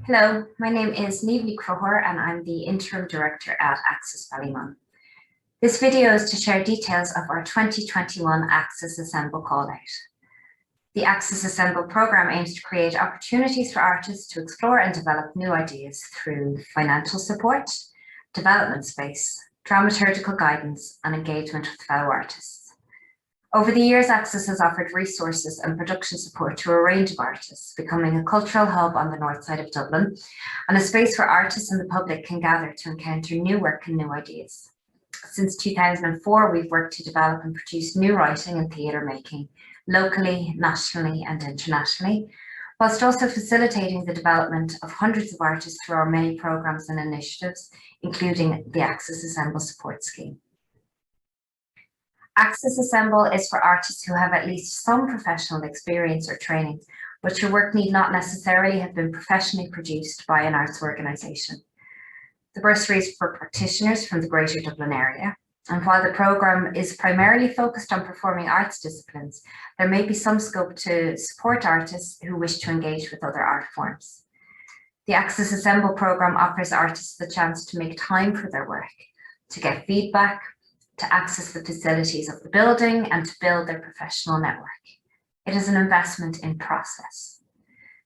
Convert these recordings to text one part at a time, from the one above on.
Hello, my name is Niamh Croher and I'm the Interim Director at Access Ballymun. This video is to share details of our 2021 Access Assemble callout. The Access Assemble programme aims to create opportunities for artists to explore and develop new ideas through financial support, development space, dramaturgical guidance and engagement with fellow artists. Over the years, Access has offered resources and production support to a range of artists, becoming a cultural hub on the north side of Dublin and a space where artists and the public can gather to encounter new work and new ideas. Since 2004, we've worked to develop and produce new writing and theatre making, locally, nationally and internationally, whilst also facilitating the development of hundreds of artists through our many programmes and initiatives, including the Access Assemble support scheme. Access Assemble is for artists who have at least some professional experience or training, but your work need not necessarily have been professionally produced by an arts organisation. The bursary is for practitioners from the Greater Dublin area, and while the programme is primarily focused on performing arts disciplines, there may be some scope to support artists who wish to engage with other art forms. The Access Assemble programme offers artists the chance to make time for their work, to get feedback, to access the facilities of the building and to build their professional network. It is an investment in process.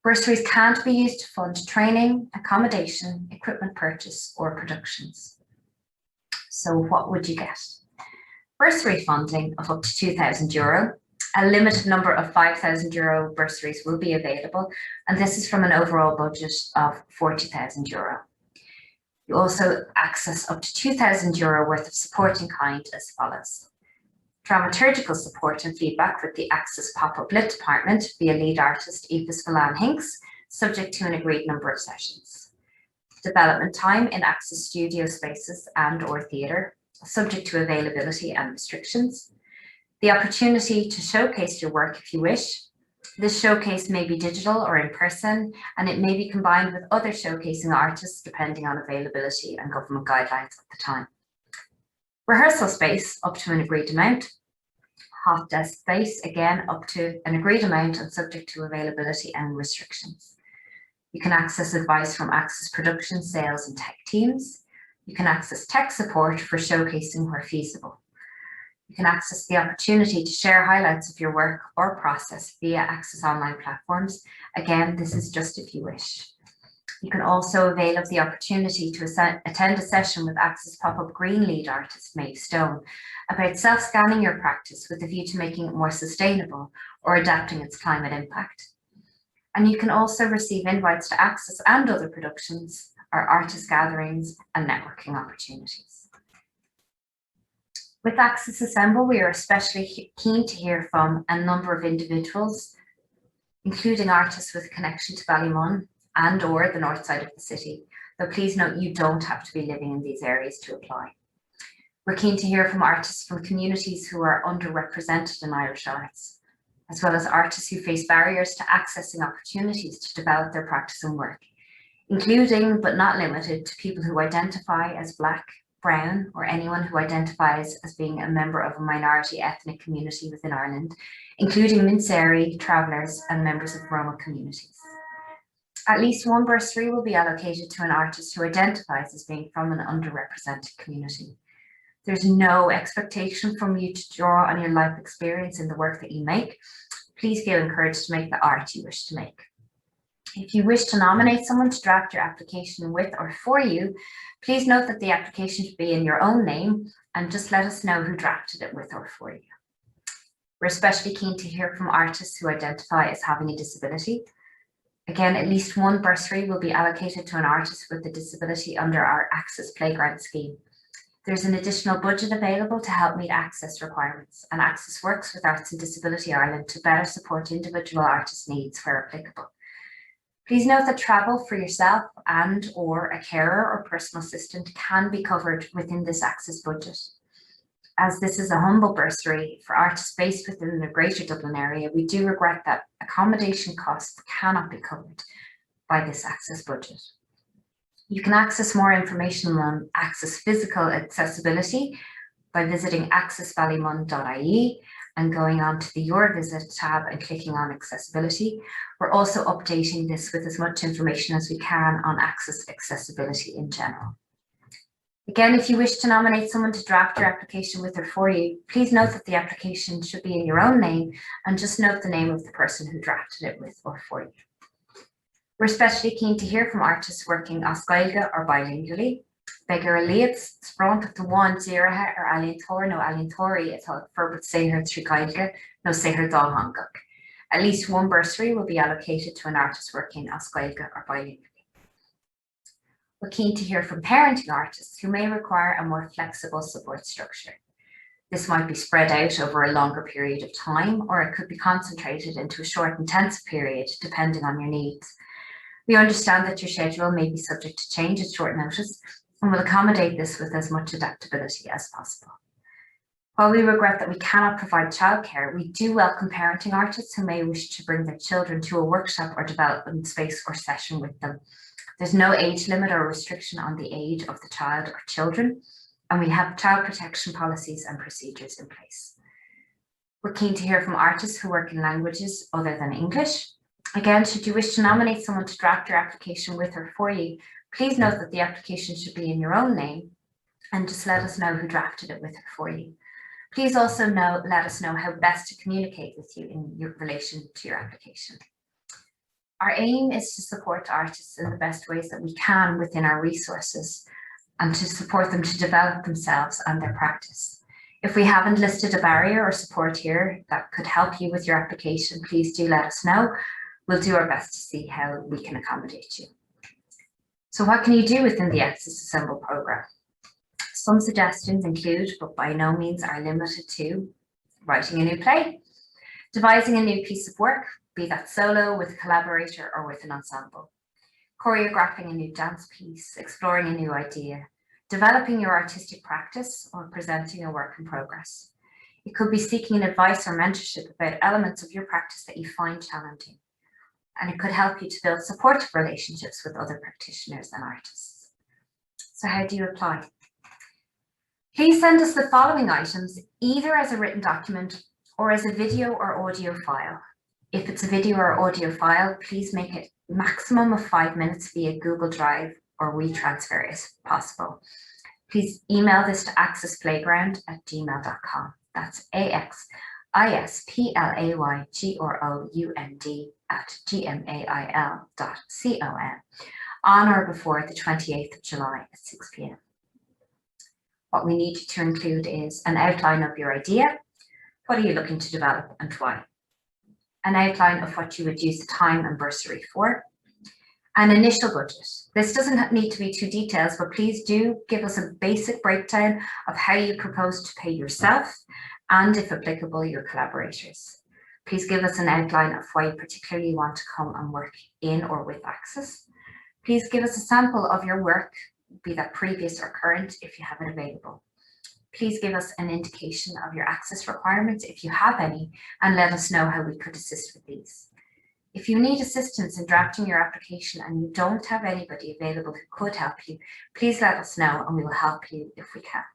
Bursaries can't be used to fund training, accommodation, equipment purchase or productions. So what would you get? Bursary funding of up to €2,000. A limited number of €5,000 bursaries will be available, and this is from an overall budget of €40,000. You also access up to €2,000 worth of support in kind as follows. Dramaturgical support and feedback with the Access Pop-Up Lit Department via lead artist Aoife Spillane Hinks, subject to an agreed number of sessions. Development time in Access studio spaces and or theatre, subject to availability and restrictions. The opportunity to showcase your work if you wish. This showcase may be digital or in person, and it may be combined with other showcasing artists depending on availability and government guidelines at the time. Rehearsal space up to an agreed amount. Hot desk space, again, up to an agreed amount and subject to availability and restrictions. You can access advice from Access production, sales and tech teams. You can access tech support for showcasing where feasible. You can access the opportunity to share highlights of your work or process via Access online platforms. Again, this is just if you wish. You can also avail of the opportunity to attend a session with Access Pop-Up Green lead artist Maeve Stone about self-scanning your practice with a view to making it more sustainable or adapting its climate impact. And you can also receive invites to Access and other productions, our artist gatherings and networking opportunities. With Access Assemble, we are especially keen to hear from a number of individuals, including artists with connection to Ballymun and or the north side of the city, though please note you don't have to be living in these areas to apply. We're keen to hear from artists from communities who are underrepresented in Irish arts, as well as artists who face barriers to accessing opportunities to develop their practice and work, including but not limited to people who identify as Black, Brown, or anyone who identifies as being a member of a minority ethnic community within Ireland, including Minseri, travellers and members of Roma communities. At least one bursary will be allocated to an artist who identifies as being from an underrepresented community. There's no expectation from you to draw on your life experience in the work that you make. Please feel encouraged to make the art you wish to make. If you wish to nominate someone to draft your application with or for you, please note that the application should be in your own name and just let us know who drafted it with or for you. We're especially keen to hear from artists who identify as having a disability. Again, at least one bursary will be allocated to an artist with a disability under our Access Playground scheme. There's an additional budget available to help meet Access requirements, and Access works with Arts and Disability Ireland to better support individual artists' needs where applicable. Please note that travel for yourself and or a carer or personal assistant can be covered within this Access budget. As this is a humble bursary for artists based within the Greater Dublin area, we do regret that accommodation costs cannot be covered by this Access budget. You can access more information on Access physical accessibility by visiting accessballymun.ie, and going on to the Your Visit tab and clicking on Accessibility. We're also updating this with as much information as we can on accessibility in general. Again, if you wish to nominate someone to draft your application with or for you, please note that the application should be in your own name and just note the name of the person who drafted it with or for you. We're especially keen to hear from artists working as Gaeilge or bilingually. Begur a liad spront to one díirithe ar alientóir nó alientóirí atá forbairt saothair trí Gaeilge nó saothair dá hangach. At least one bursary will be allocated to an artist working as Gaeilge or bilingually. We're keen to hear from parenting artists who may require a more flexible support structure. This might be spread out over a longer period of time, or it could be concentrated into a short intensive period, depending on your needs. We understand that your schedule may be subject to change at short notice, and will accommodate this with as much adaptability as possible. While we regret that we cannot provide childcare, we do welcome parenting artists who may wish to bring their children to a workshop or development space or session with them. There's no age limit or restriction on the age of the child or children, and we have child protection policies and procedures in place. We're keen to hear from artists who work in languages other than English. Again, should you wish to nominate someone to draft your application with or for you, please note that the application should be in your own name and just let us know who drafted it with or for you. Please also let us know how best to communicate with you in relation to your application. Our aim is to support artists in the best ways that we can within our resources and to support them to develop themselves and their practice. If we haven't listed a barrier or support here that could help you with your application, please do let us know. We'll do our best to see how we can accommodate you. So what can you do within the Access Assemble programme? Some suggestions include, but by no means are limited to, writing a new play, devising a new piece of work, be that solo, with a collaborator or with an ensemble, choreographing a new dance piece, exploring a new idea, developing your artistic practice, or presenting a work in progress. It could be seeking advice or mentorship about elements of your practice that you find challenging, and it could help you to build supportive relationships with other practitioners and artists. So how do you apply? Please send us the following items either as a written document or as a video or audio file. If it's a video or audio file, please make it maximum of 5 minutes via Google Drive or WeTransfer if possible. Please email this to accessplayground@gmail.com. That's AXISPLAYGROUND@gmail.com on or before the 28th of July at 6 p.m. What we need you to include is an outline of your idea. What are you looking to develop and why? An outline of what you would use the time and bursary for. An initial budget. This doesn't need to be too detailed, but please do give us a basic breakdown of how you propose to pay yourself and, if applicable, your collaborators. Please give us an outline of why you particularly want to come and work in or with Access. Please give us a sample of your work, be that previous or current, if you have it available. Please give us an indication of your access requirements if you have any, and let us know how we could assist with these. If you need assistance in drafting your application and you don't have anybody available who could help you, please let us know and we will help you if we can.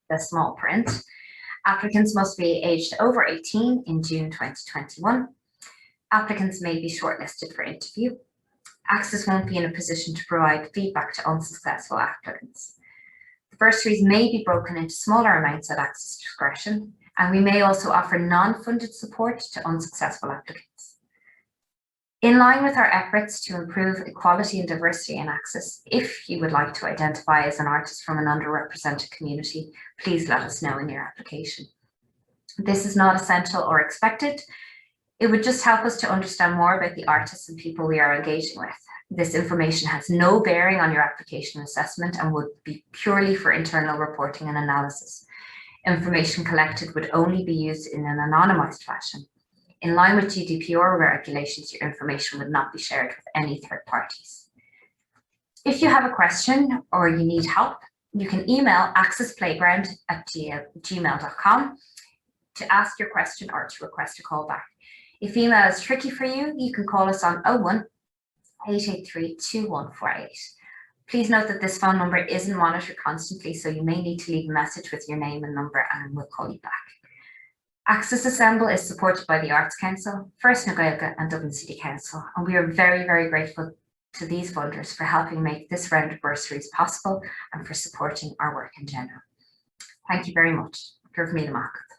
The small print. Applicants must be aged over 18 in June 2021. Applicants may be shortlisted for interview. Access won't be in a position to provide feedback to unsuccessful applicants. The bursaries may be broken into smaller amounts at Access discretion, and we may also offer non-funded support to unsuccessful applicants. In line with our efforts to improve equality and diversity in Access, if you would like to identify as an artist from an underrepresented community, please let us know in your application. This is not essential or expected. It would just help us to understand more about the artists and people we are engaging with. This information has no bearing on your application assessment and would be purely for internal reporting and analysis. Information collected would only be used in an anonymized fashion. In line with GDPR regulations, your information would not be shared with any third parties. If you have a question or you need help, you can email accessplayground@gmail.com to ask your question or to request a call back. If email is tricky for you, you can call us on 01-883-2148. Please note that this phone number isn't monitored constantly, so you may need to leave a message with your name and number and we'll call you back. Access Assemble is supported by the Arts Council, First na Gaeilge and Dublin City Council, and we are very, very grateful to these funders for helping make this round of bursaries possible and for supporting our work in general. Thank you very much. Gurv míle maith.